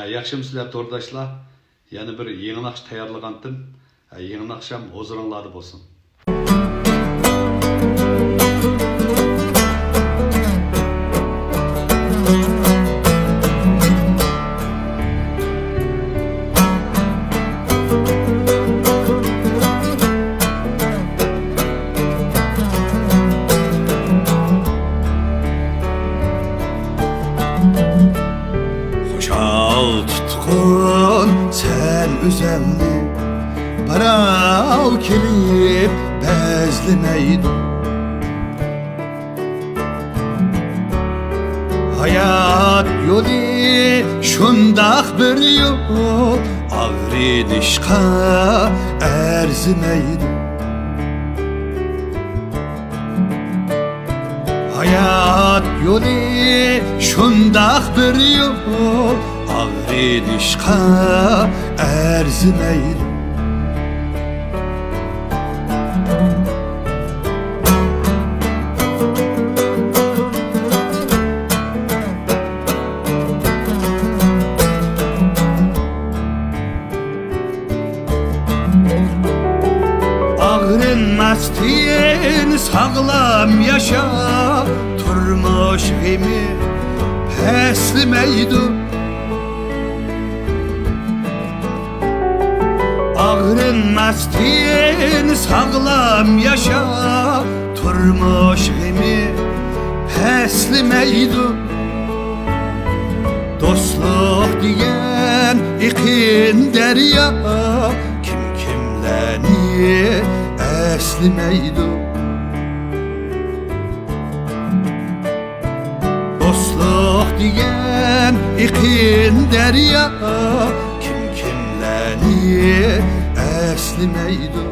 Yaxşımsызlar tordaşlar. Yani bir yeni nakş tayarlığantım. Yeni nakşam huzurunlarda bolsun. Xoşal tutqun sen üzəmni Barav kelib bəzliməydi Hayat yolu şundaq bir yol Ağrıdışqa ərziməydi Hayat yolu şundaq bir yol Ağrıdışqa ərziməydi Ağrınmaztın sağlam yaşa Turmuş emi peslimeydi Ağrınmaztın sağlam yaşa Turmuş emi peslimeydi Dostluq diyen ikin derya Kim kimleni əsliməydi Dostluq deyən iqin dərya Kim kimləni əsliməydi